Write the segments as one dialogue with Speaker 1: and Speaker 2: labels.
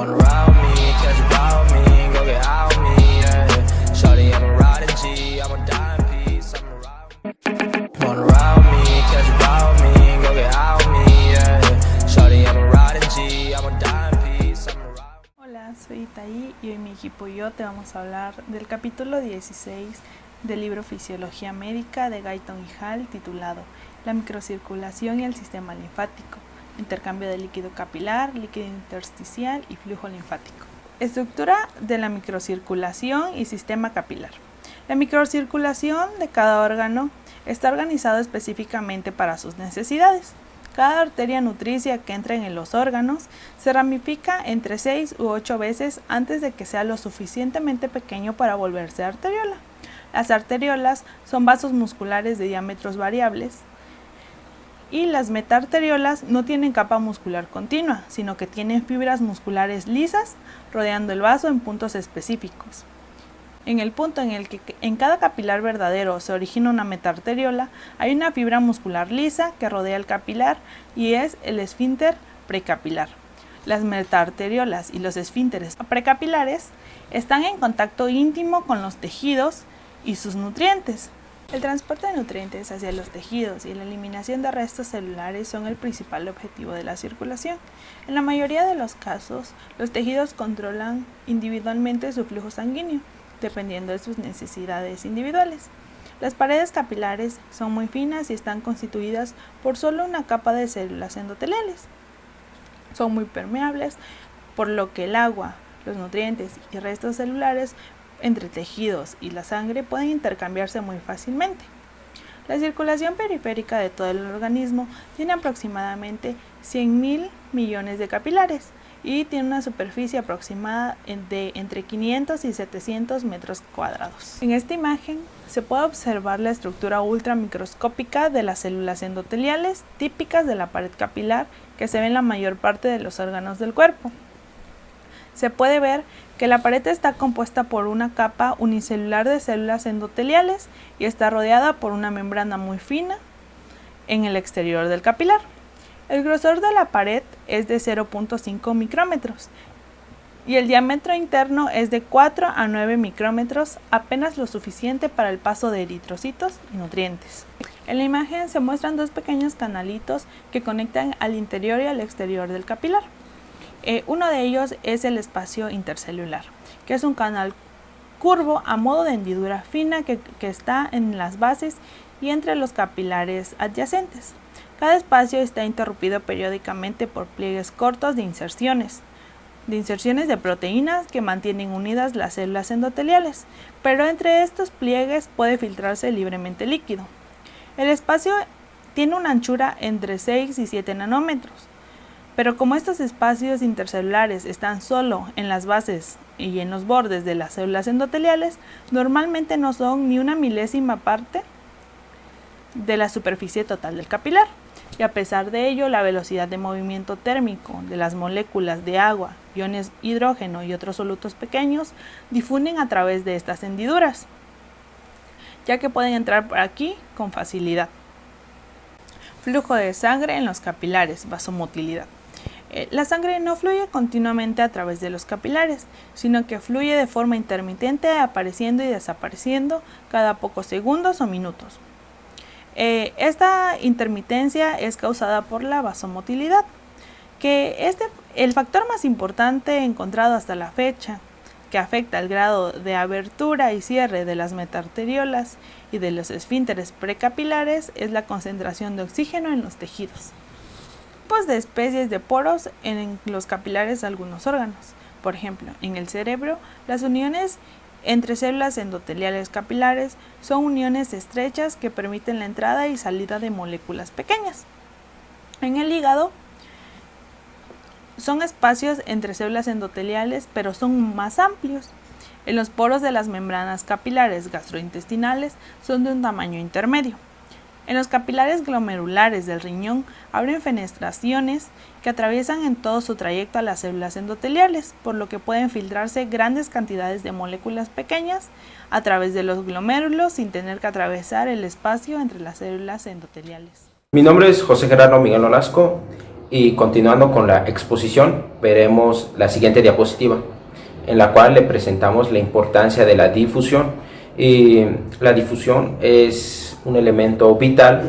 Speaker 1: Wanna ride with me, catch a vibe with me, go get high with me, yeah. Shawty, I'm a riding G, I'm a dying piece, I'm a ride. Wanna ride with me, catch a vibe with me, go get high with me, yeah. Shawty, I'm a riding G, I'm a dying piece, I'm a ride.
Speaker 2: Hola, soy Itaí y hoy mi equipo y yo te vamos a hablar del capítulo 16 del libro Fisiología Médica de Guyton y Hall titulado La microcirculación y el sistema linfático, intercambio de líquido capilar, líquido intersticial y flujo linfático. Estructura de la microcirculación y sistema capilar. La microcirculación de cada órgano está organizado específicamente para sus necesidades. Cada arteria nutricia que entra en los órganos se ramifica entre 6 u 8 veces antes de que sea lo suficientemente pequeño para volverse arteriola. Las arteriolas son vasos musculares de diámetros variables y las metaarteriolas no tienen capa muscular continua, sino que tienen fibras musculares lisas rodeando el vaso en puntos específicos. En el punto en el que en cada capilar verdadero se origina una metaarteriola, hay una fibra muscular lisa que rodea el capilar y es el esfínter precapilar. Las metaarteriolas y los esfínteres precapilares están en contacto íntimo con los tejidos y sus nutrientes. El transporte de nutrientes hacia los tejidos y la eliminación de restos celulares son el principal objetivo de la circulación. En la mayoría de los casos, los tejidos controlan individualmente su flujo sanguíneo, dependiendo de sus necesidades individuales. Las paredes capilares son muy finas y están constituidas por solo una capa de células endoteliales. Son muy permeables, por lo que el agua, los nutrientes y restos celulares entre tejidos y la sangre pueden intercambiarse muy fácilmente. La circulación periférica de todo el organismo tiene aproximadamente 100.000 millones de capilares y tiene una superficie aproximada de entre 500 y 700 metros cuadrados. En esta imagen se puede observar la estructura ultramicroscópica de las células endoteliales típicas de la pared capilar que se ve en la mayor parte de los órganos del cuerpo. Se puede ver que la pared está compuesta por una capa unicelular de células endoteliales y está rodeada por una membrana muy fina en el exterior del capilar. El grosor de la pared es de 0.5 micrómetros y el diámetro interno es de 4 a 9 micrómetros, apenas lo suficiente para el paso de eritrocitos y nutrientes. En la imagen se muestran dos pequeños canalitos que conectan al interior y al exterior del capilar. Uno de ellos es el espacio intercelular, que es un canal curvo a modo de hendidura fina que está en las bases y entre los capilares adyacentes. Cada espacio está interrumpido periódicamente por pliegues cortos de inserciones de proteínas que mantienen unidas las células endoteliales, pero entre estos pliegues puede filtrarse libremente líquido. El espacio tiene una anchura entre 6 y 7 nanómetros. Pero como estos espacios intercelulares están solo en las bases y en los bordes de las células endoteliales, normalmente no son ni una milésima parte de la superficie total del capilar. Y a pesar de ello, la velocidad de movimiento térmico de las moléculas de agua, iones hidrógeno y otros solutos pequeños difunden a través de estas hendiduras, ya que pueden entrar por aquí con facilidad. Flujo de sangre en los capilares, vasomotilidad. La sangre no fluye continuamente a través de los capilares, sino que fluye de forma intermitente, apareciendo y desapareciendo cada pocos segundos o minutos. Esta intermitencia es causada por la vasomotilidad, que es el factor más importante encontrado hasta la fecha, que afecta el grado de abertura y cierre de las metaarteriolas y de los esfínteres precapilares, es la concentración de oxígeno en los tejidos. Tipos de especies de poros en los capilares de algunos órganos. Por ejemplo, en el cerebro, las uniones entre células endoteliales capilares son uniones estrechas que permiten la entrada y salida de moléculas pequeñas. En el hígado, son espacios entre células endoteliales, pero son más amplios. En los poros de las membranas capilares gastrointestinales son de un tamaño intermedio. En los capilares glomerulares del riñón abren fenestraciones que atraviesan en todo su trayecto a las células endoteliales, por lo que pueden filtrarse grandes cantidades de moléculas pequeñas a través de los glomérulos sin tener que atravesar el espacio entre las células endoteliales.
Speaker 3: Mi nombre es José Gerardo Miguel Olasco Y continuando con la exposición, veremos la siguiente diapositiva, en la cual le presentamos la importancia de la difusión. Y la difusión es un elemento vital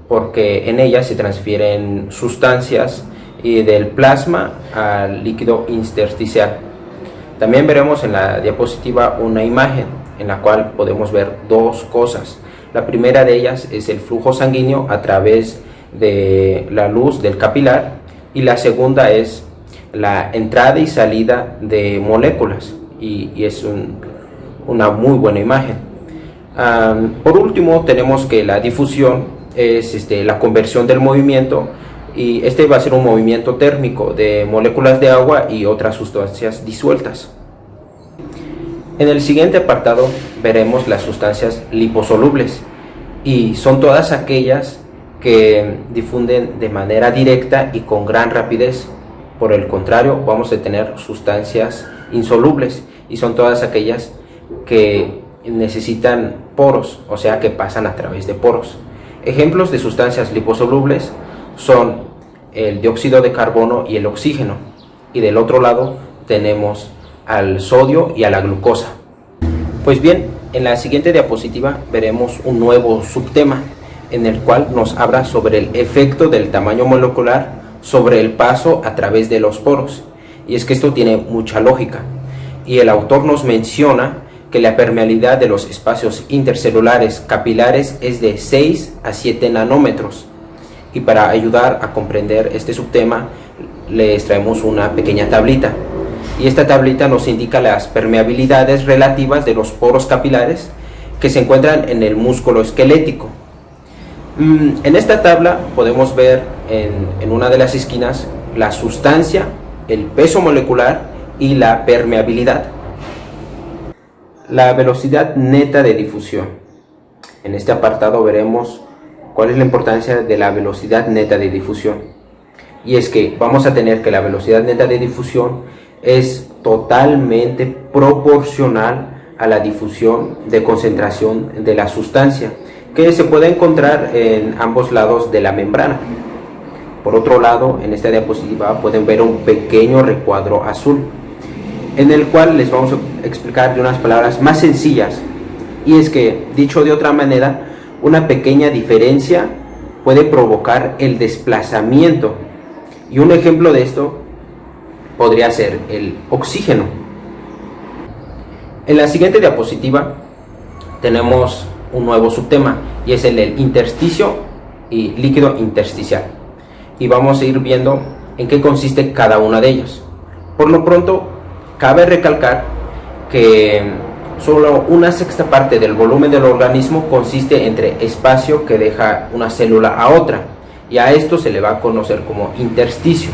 Speaker 3: porque en ella se transfieren sustancias del plasma al líquido intersticial. También veremos en la diapositiva una imagen en la cual podemos ver dos cosas. La primera de ellas es el flujo sanguíneo a través de la luz del capilar, y la segunda es la entrada y salida de moléculas, y es una muy buena imagen. Por último, tenemos que la difusión es la conversión del movimiento, y este va a ser un movimiento térmico de moléculas de agua y otras sustancias disueltas. En el siguiente apartado veremos las sustancias liposolubles, y son todas aquellas que difunden de manera directa y con gran rapidez. Por el contrario, vamos a tener sustancias insolubles, y son todas aquellas que necesitan poros, o sea que pasan a través de poros. Ejemplos de sustancias liposolubles son el dióxido de carbono y el oxígeno, y del otro lado tenemos al sodio y a la glucosa. Pues bien, en la siguiente diapositiva veremos un nuevo subtema, en el cual nos habla sobre el efecto del tamaño molecular sobre el paso a través de los poros. Y es que esto tiene mucha lógica, y el autor nos menciona que la permeabilidad de los espacios intercelulares capilares es de 6 a 7 nanómetros. Y para ayudar a comprender este subtema, les traemos una pequeña tablita. Y esta tablita nos indica las permeabilidades relativas de los poros capilares que se encuentran en el músculo esquelético. En esta tabla podemos ver en una de las esquinas la sustancia, el peso molecular y la permeabilidad. La velocidad neta de difusión. En este apartado veremos cuál es la importancia de la velocidad neta de difusión. Y es que vamos a tener que la velocidad neta de difusión es totalmente proporcional a la difusión de concentración de la sustancia, que se puede encontrar en ambos lados de la membrana. Por otro lado, en esta diapositiva pueden ver un pequeño recuadro azul, en el cual les vamos a explicar de unas palabras más sencillas. Y es que, dicho de otra manera, una pequeña diferencia puede provocar el desplazamiento. Y un ejemplo de esto podría ser el oxígeno. En la siguiente diapositiva tenemos un nuevo subtema, y es el del intersticio y líquido intersticial, y vamos a ir viendo en qué consiste cada una de ellas. Por lo pronto, cabe recalcar que solo una sexta parte del volumen del organismo consiste entre espacio que deja una célula a otra, y a esto se le va a conocer como intersticio.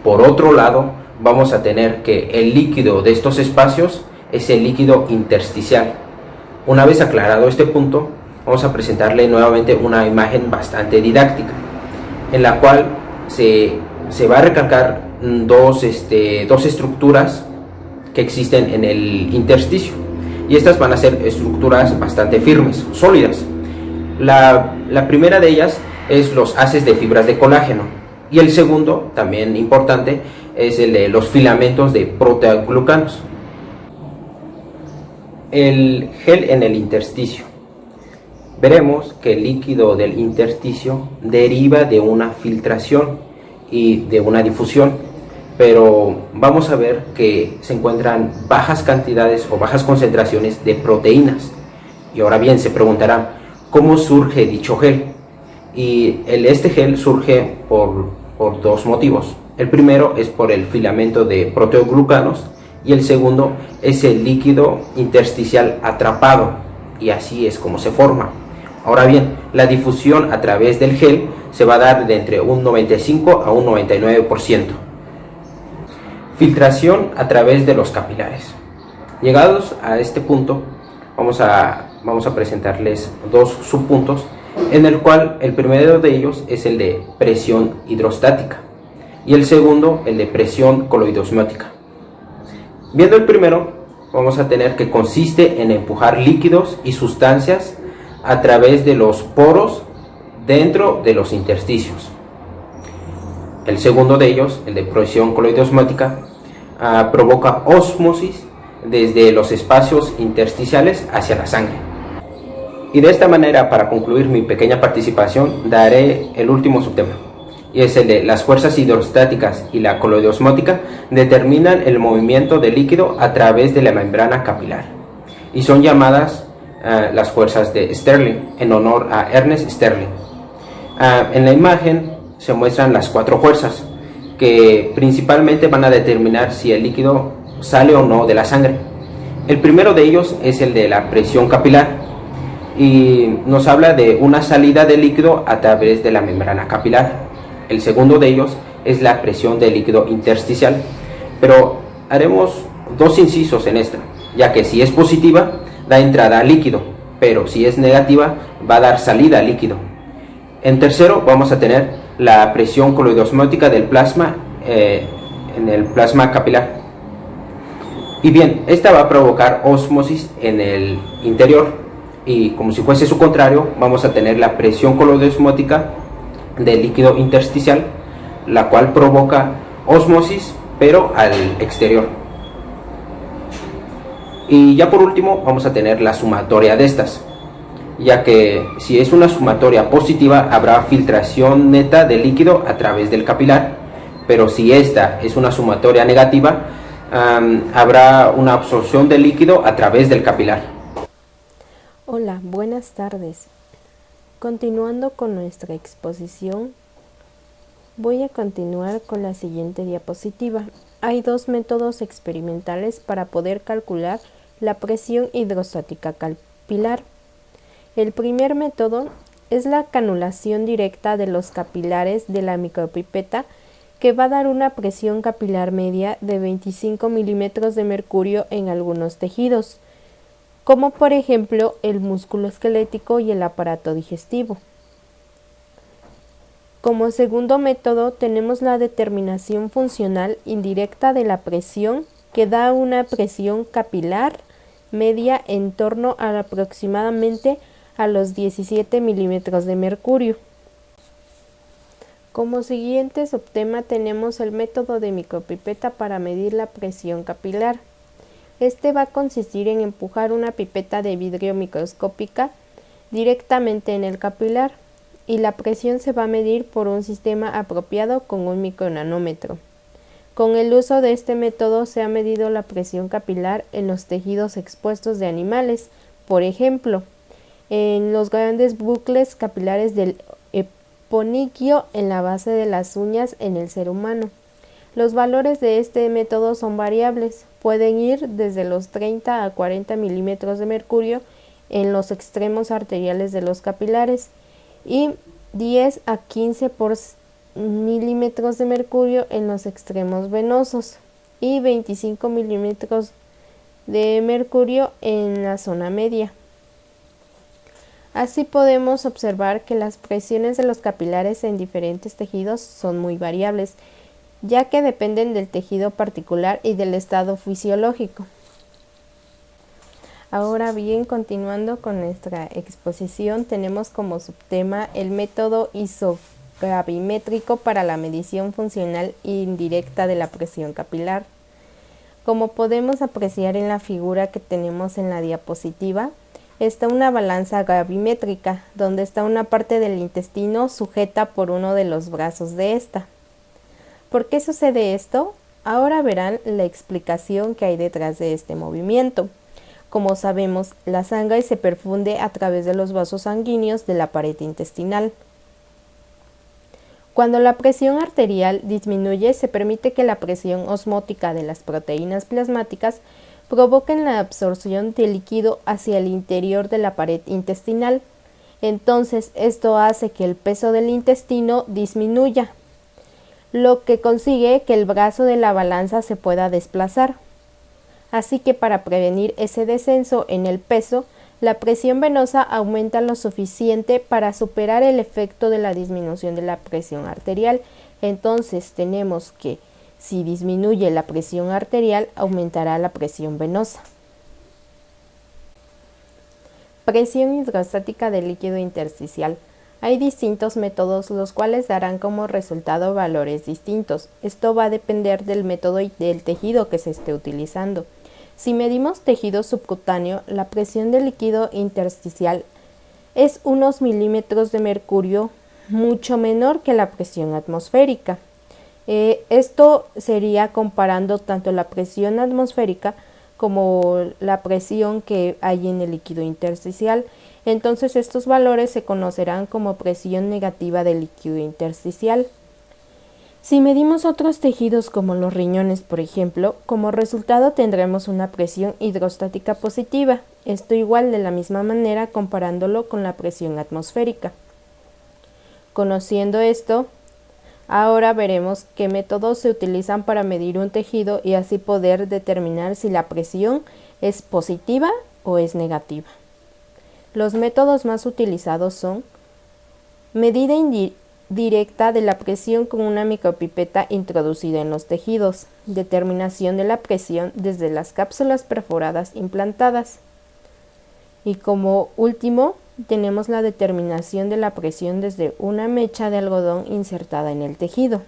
Speaker 3: Por otro lado, vamos a tener que el líquido de estos espacios es el líquido intersticial. Una vez aclarado este punto, vamos a presentarle nuevamente una imagen bastante didáctica, en la cual se va a recalcar dos estructuras que existen en el intersticio, y estas van a ser estructuras bastante firmes, sólidas. La primera de ellas es los haces de fibras de colágeno, y el segundo, también importante, es el de los filamentos de proteoglucanos. El gel en el intersticio. Veremos que el líquido del intersticio deriva de una filtración y de una difusión, pero vamos a ver que se encuentran bajas cantidades o bajas concentraciones de proteínas. Y ahora bien, se preguntarán, ¿cómo surge dicho gel? Y este gel surge por dos motivos. El primero es por el filamento de proteoglucanos, y el segundo es el líquido intersticial atrapado, y así es como se forma. Ahora bien, la difusión a través del gel se va a dar de entre un 95 a un 99%. Filtración a través de los capilares. Llegados a este punto, vamos a presentarles dos subpuntos, en el cual el primero de ellos es el de presión hidrostática y el segundo el de presión coloidosmiótica. Viendo el primero, vamos a tener que consiste en empujar líquidos y sustancias a través de los poros dentro de los intersticios. El segundo de ellos, el de presión coloidosmótica, provoca ósmosis desde los espacios intersticiales hacia la sangre. Y de esta manera, para concluir mi pequeña participación, daré el último subtema, y es el de las fuerzas hidrostáticas y la coloidosmótica determinan el movimiento del líquido a través de la membrana capilar, y son llamadas las fuerzas de Stirling, en honor a Ernest Stirling. En la imagen se muestran las 4 fuerzas, que principalmente van a determinar si el líquido sale o no de la sangre. El primero de ellos es el de la presión capilar, y nos habla de una salida de líquido a través de la membrana capilar. El segundo de ellos es la presión del líquido intersticial, pero haremos 2 incisos en esta, ya que si es positiva da entrada al líquido, pero si es negativa va a dar salida al líquido. En tercero vamos a tener la presión coloidosmótica del plasma en el plasma capilar. Y bien, esta va a provocar ósmosis en el interior, y como si fuese su contrario, vamos a tener la presión coloidosmótica del líquido intersticial, la cual provoca ósmosis pero al exterior. Y ya por último vamos a tener la sumatoria de estas, ya que si es una sumatoria positiva habrá filtración neta de líquido a través del capilar, pero si esta es una sumatoria negativa, habrá una absorción de líquido a través del capilar.
Speaker 4: Hola, buenas tardes. Continuando con nuestra exposición, voy a continuar con la siguiente diapositiva. Hay 2 métodos experimentales para poder calcular la presión hidrostática capilar. El primer método es la canulación directa de los capilares de la micropipeta, que va a dar una presión capilar media de 25 milímetros de mercurio en algunos tejidos, como por ejemplo el músculo esquelético y el aparato digestivo. Como segundo método tenemos la determinación funcional indirecta de la presión, que da una presión capilar media en torno a aproximadamente a los 17 milímetros de mercurio. Como siguiente subtema tenemos el método de micropipeta para medir la presión capilar. Este va a consistir en empujar una pipeta de vidrio microscópica directamente en el capilar, y la presión se va a medir por un sistema apropiado con un micronanómetro. Con el uso de este método se ha medido la presión capilar en los tejidos expuestos de animales, por ejemplo, en los grandes bucles capilares del eponiquio en la base de las uñas en el ser humano. Los valores de este método son variables, pueden ir desde los 30 a 40 milímetros de mercurio en los extremos arteriales de los capilares y 10 a 15 por milímetros de mercurio en los extremos venosos y 25 milímetros de mercurio en la zona media. Así podemos observar que las presiones de los capilares en diferentes tejidos son muy variables, ya que dependen del tejido particular y del estado fisiológico. Ahora bien, continuando con nuestra exposición, tenemos como subtema el método isogravimétrico para la medición funcional indirecta de la presión capilar. Como podemos apreciar en la figura que tenemos en la diapositiva, está una balanza gravimétrica, donde está una parte del intestino sujeta por uno de los brazos de esta. ¿Por qué sucede esto? Ahora verán la explicación que hay detrás de este movimiento. Como sabemos, la sangre se perfunde a través de los vasos sanguíneos de la pared intestinal. Cuando la presión arterial disminuye, se permite que la presión osmótica de las proteínas plasmáticas provoquen la absorción de líquido hacia el interior de la pared intestinal. Entonces, esto hace que el peso del intestino disminuya, lo que consigue que el brazo de la balanza se pueda desplazar. Así que para prevenir ese descenso en el peso, la presión venosa aumenta lo suficiente para superar el efecto de la disminución de la presión arterial. Entonces tenemos que si disminuye la presión arterial, aumentará la presión venosa. Presión hidrostática del líquido intersticial. Hay distintos métodos los cuales darán como resultado valores distintos. Esto va a depender del método y del tejido que se esté utilizando. Si medimos tejido subcutáneo, la presión del líquido intersticial es unos milímetros de mercurio, mucho menor que la presión atmosférica. Esto sería comparando tanto la presión atmosférica como la presión que hay en el líquido intersticial. Entonces estos valores se conocerán como presión negativa del líquido intersticial. Si medimos otros tejidos como los riñones, por ejemplo, como resultado tendremos una presión hidrostática positiva. Esto igual de la misma manera comparándolo con la presión atmosférica. Conociendo esto, ahora veremos qué métodos se utilizan para medir un tejido y así poder determinar si la presión es positiva o es negativa. Los métodos más utilizados son medida directa de la presión con una micropipeta introducida en los tejidos, determinación de la presión desde las cápsulas perforadas implantadas y como último tenemos la determinación de la presión desde una mecha de algodón insertada en el tejido.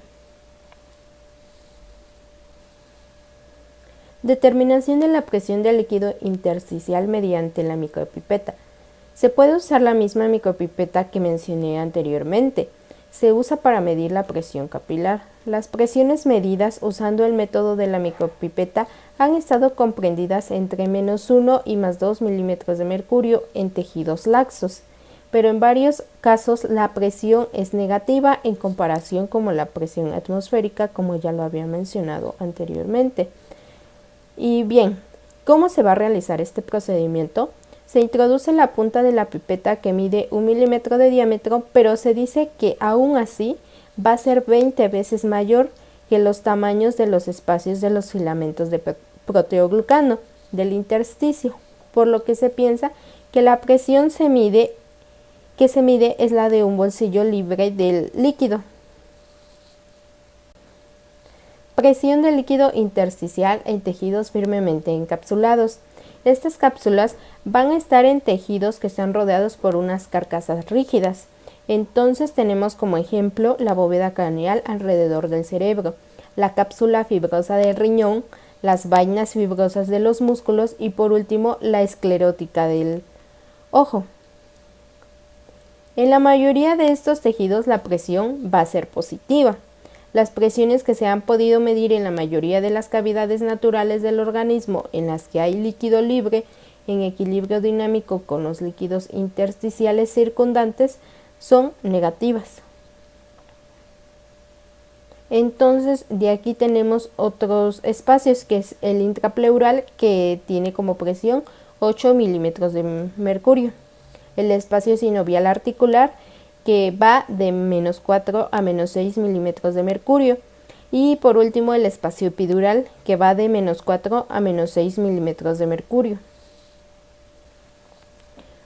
Speaker 4: Determinación de la presión del líquido intersticial mediante la micropipeta. Se puede usar la misma micropipeta que mencioné anteriormente. Se usa para medir la presión capilar. Las presiones medidas usando el método de la micropipeta han estado comprendidas entre -1 y +2 milímetros de mercurio en tejidos laxos, pero en varios casos la presión es negativa en comparación con la presión atmosférica, como ya lo había mencionado anteriormente. Y bien, ¿cómo se va a realizar este procedimiento? Se introduce la punta de la pipeta que mide 1 milímetro de diámetro, pero se dice que aún así va a ser 20 veces mayor que los tamaños de los espacios de los filamentos de proteoglucano del intersticio, por lo que se piensa que la presión que se mide es la de un bolsillo libre del líquido. Presión del líquido intersticial en tejidos firmemente encapsulados. Estas cápsulas van a estar en tejidos que están rodeados por unas carcasas rígidas. Entonces tenemos como ejemplo la bóveda craneal alrededor del cerebro, la cápsula fibrosa del riñón, las vainas fibrosas de los músculos y por último la esclerótica del ojo. En la mayoría de estos tejidos la presión va a ser positiva. Las presiones que se han podido medir en la mayoría de las cavidades naturales del organismo en las que hay líquido libre en equilibrio dinámico con los líquidos intersticiales circundantes son negativas. Entonces de aquí tenemos otros espacios que es el intrapleural que tiene como presión 8 milímetros de mercurio, el espacio sinovial articular que va de -4 a -6 milímetros de mercurio y por último el espacio epidural que va de -4 a -6 milímetros de mercurio.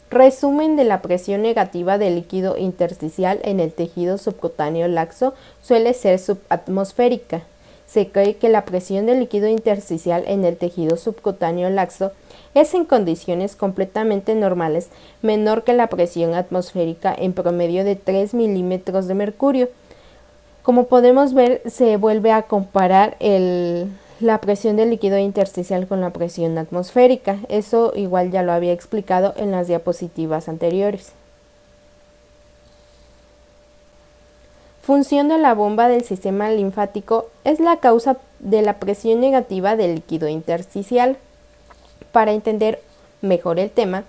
Speaker 4: Resumen de la presión negativa del líquido intersticial en el tejido subcutáneo laxo suele ser subatmosférica. Se cree que la presión del líquido intersticial en el tejido subcutáneo laxo es en condiciones completamente normales menor que la presión atmosférica en promedio de 3 milímetros de mercurio. Como podemos ver, se vuelve a comparar la presión del líquido intersticial con la presión atmosférica. Eso igual ya lo había explicado en las diapositivas anteriores. Función de la bomba del sistema linfático es la causa de la presión negativa del líquido intersticial. Para entender mejor el tema,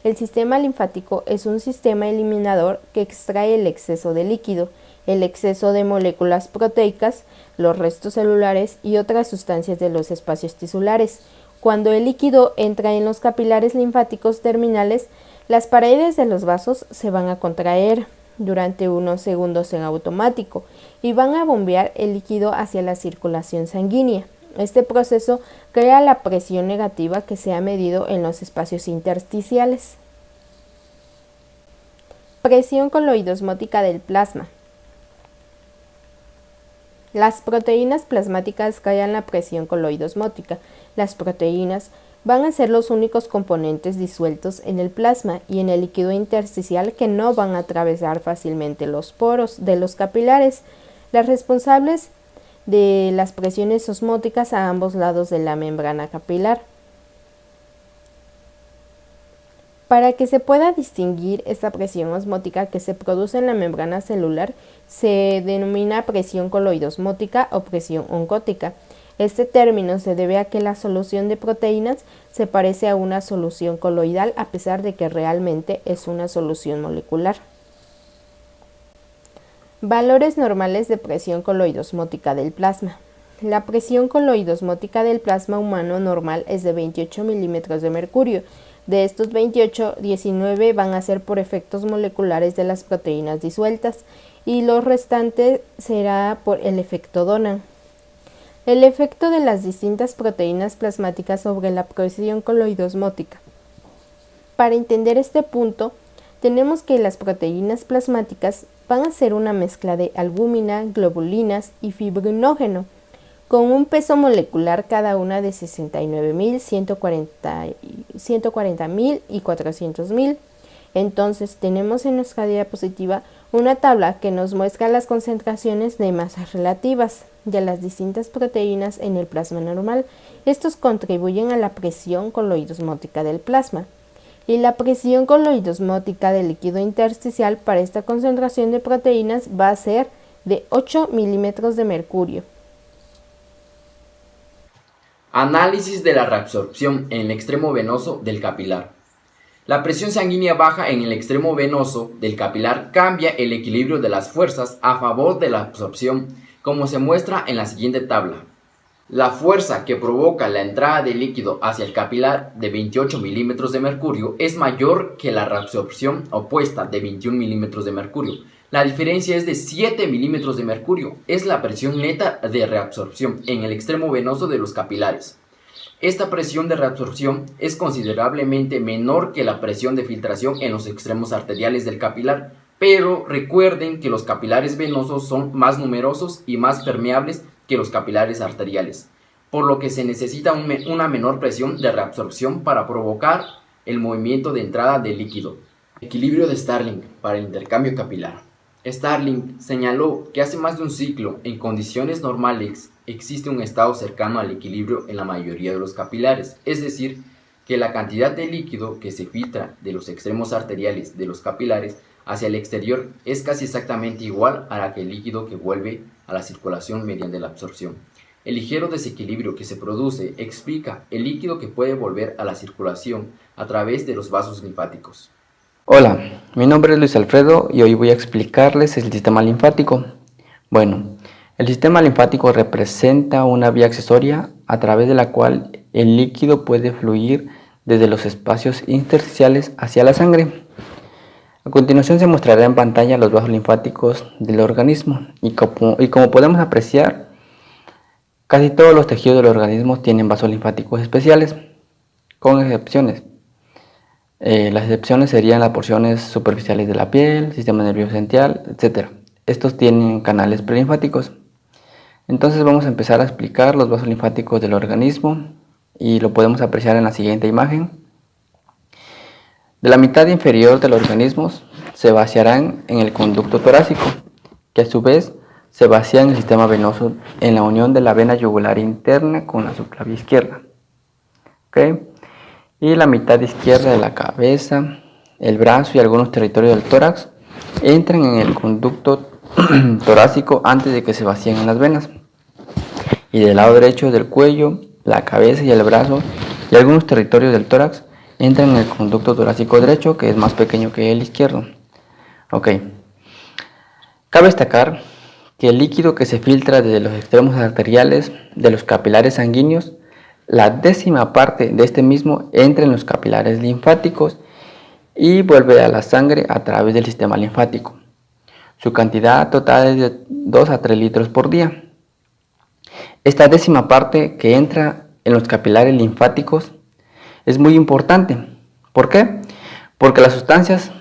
Speaker 4: el sistema linfático es un sistema eliminador que extrae el exceso de líquido, el exceso de moléculas proteicas, los restos celulares y otras sustancias de los espacios tisulares. Cuando el líquido entra en los capilares linfáticos terminales, las paredes de los vasos se van a contraer durante unos segundos en automático y van a bombear el líquido hacia la circulación sanguínea. Este proceso crea la presión negativa que se ha medido en los espacios intersticiales. Presión coloidosmótica del plasma. Las proteínas plasmáticas callan la presión coloidosmótica. Las proteínas van a ser los únicos componentes disueltos en el plasma y en el líquido intersticial que no van a atravesar fácilmente los poros de los capilares, las responsables de las presiones osmóticas a ambos lados de la membrana capilar. Para que se pueda distinguir esta presión osmótica que se produce en la membrana celular, se denomina presión coloidosmótica o presión oncótica. Este término se debe a que la solución de proteínas se parece a una solución coloidal a pesar de que realmente es una solución molecular. Valores normales de presión coloidosmótica del plasma. La presión coloidosmótica del plasma humano normal es de 28 milímetros de mercurio. De estos 28, 19 van a ser por efectos moleculares de las proteínas disueltas y lo restante será por el efecto Donan. El efecto de las distintas proteínas plasmáticas sobre la presión coloidosmótica. Para entender este punto, tenemos que las proteínas plasmáticas van a ser una mezcla de albúmina, globulinas y fibrinógeno, con un peso molecular cada una de 69.000, 140.000 y 400.000. Entonces tenemos en nuestra diapositiva una tabla que nos muestra las concentraciones de masas relativas de las distintas proteínas en el plasma normal. Estos contribuyen a la presión coloidosmótica del plasma. Y la presión coloidosmótica del líquido intersticial para esta concentración de proteínas va a ser de 8 milímetros de mercurio.
Speaker 5: Análisis de la reabsorción en el extremo venoso del capilar. La presión sanguínea baja en el extremo venoso del capilar cambia el equilibrio de las fuerzas a favor de la absorción, como se muestra en la siguiente tabla. La fuerza que provoca la entrada de líquido hacia el capilar de 28 milímetros de mercurio es mayor que la reabsorción opuesta de 21 milímetros de mercurio. La diferencia es de 7 milímetros de mercurio. Es la presión neta de reabsorción en el extremo venoso de los capilares. Esta presión de reabsorción es considerablemente menor que la presión de filtración en los extremos arteriales del capilar, pero recuerden que los capilares venosos son más numerosos y más permeables que los capilares arteriales, por lo que se necesita una menor presión de reabsorción para provocar el movimiento de entrada del líquido. Equilibrio de Starling para el intercambio capilar. Starling señaló que hace más de un siglo, en condiciones normales, existe un estado cercano al equilibrio en la mayoría de los capilares, es decir, que la cantidad de líquido que se filtra de los extremos arteriales de los capilares hacia el exterior es casi exactamente igual a la que el líquido que vuelve a la circulación mediante la absorción. El ligero desequilibrio que se produce explica el líquido que puede volver a la circulación a través de los vasos linfáticos.
Speaker 6: Hola, mi nombre es Luis Alfredo y hoy voy a explicarles el sistema linfático. Bueno, el sistema linfático representa una vía accesoria a través de la cual el líquido puede fluir desde los espacios intersticiales hacia la sangre. A continuación se mostrará en pantalla los vasos linfáticos del organismo y como podemos apreciar, casi todos los tejidos del organismo tienen vasos linfáticos especiales, con excepciones. Las excepciones serían las porciones superficiales de la piel, sistema nervioso central, etc. Estos tienen canales prelinfáticos. Entonces vamos a empezar a explicar los vasos linfáticos del organismo y lo podemos apreciar en la siguiente imagen. De la mitad inferior del organismo se vaciarán en el conducto torácico, que a su vez se vacía en el sistema venoso en la unión de la vena yugular interna con la subclavia izquierda. ¿Okay? Y la mitad izquierda de la cabeza, el brazo y algunos territorios del tórax entran en el conducto torácico antes de que se vacíen en las venas. Y del lado derecho del cuello, la cabeza y el brazo y algunos territorios del tórax entran en el conducto torácico derecho, que es más pequeño que el izquierdo. Ok. Cabe destacar que el líquido que se filtra desde los extremos arteriales de los capilares sanguíneos, la décima parte de este mismo entra en los capilares linfáticos y vuelve a la sangre a través del sistema linfático. Su cantidad total es de 2 a 3 litros por día. Esta décima parte que entra en los capilares linfáticos es muy importante. ¿Por qué? Porque las sustancias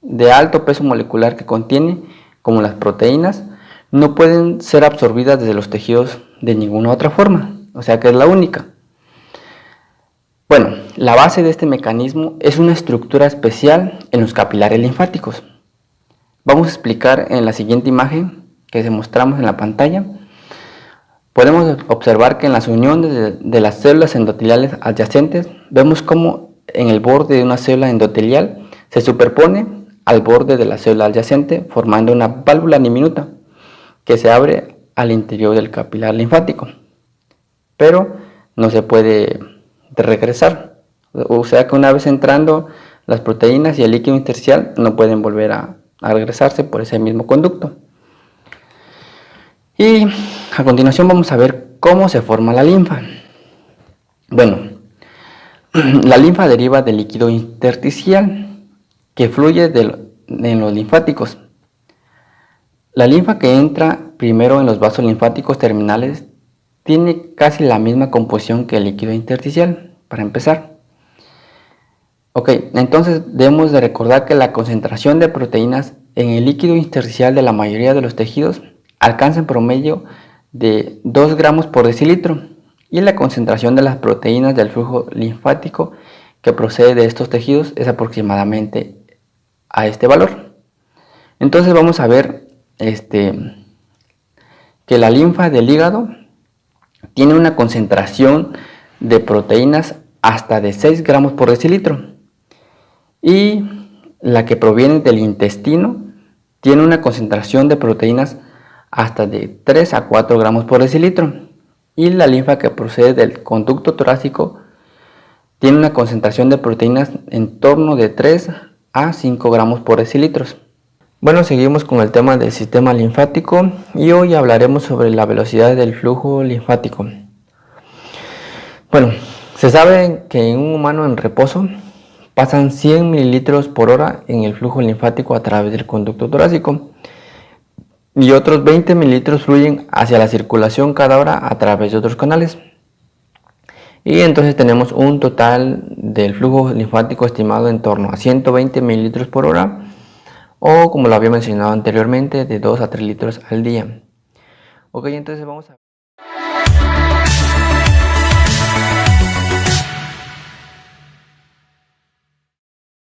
Speaker 6: de alto peso molecular que contiene, como las proteínas, no pueden ser absorbidas desde los tejidos de ninguna otra forma, o sea que es la única. Bueno, la base de este mecanismo es una estructura especial en los capilares linfáticos. Vamos a explicar en la siguiente imagen que se mostramos en la pantalla. Podemos observar que en las uniones de las células endoteliales adyacentes, vemos cómo en el borde de una célula endotelial se superpone al borde de la célula adyacente, formando una válvula diminuta que se abre al interior del capilar linfático, pero no se puede regresar. O sea que una vez entrando las proteínas y el líquido intersticial no pueden volver a regresarse por ese mismo conducto. Y a continuación vamos a ver cómo se forma la linfa. Bueno, la linfa deriva del líquido intersticial que fluye en los linfáticos. La linfa que entra primero en los vasos linfáticos terminales tiene casi la misma composición que el líquido intersticial, para empezar. Ok, entonces debemos de recordar que la concentración de proteínas en el líquido intersticial de la mayoría de los tejidos alcanza en promedio de 2 gramos por decilitro, y la concentración de las proteínas del flujo linfático que procede de estos tejidos es aproximadamente a este valor. Entonces vamos a ver que la linfa del hígado tiene una concentración de proteínas hasta de 6 gramos por decilitro, y la que proviene del intestino tiene una concentración de proteínas hasta de 3 a 4 gramos por decilitro, y la linfa que procede del conducto torácico tiene una concentración de proteínas en torno de 3 a 5 gramos por decilitro. Bueno, seguimos con el tema del sistema linfático y hoy hablaremos sobre la velocidad del flujo linfático. Bueno, se sabe que en un humano en reposo pasan 100 mililitros por hora en el flujo linfático a través del conducto torácico, y otros 20 mililitros fluyen hacia la circulación cada hora a través de otros canales. Y entonces tenemos un total del flujo linfático estimado en torno a 120 mililitros por hora, o como lo había mencionado anteriormente, de 2 a 3 litros al día. Ok, entonces vamos a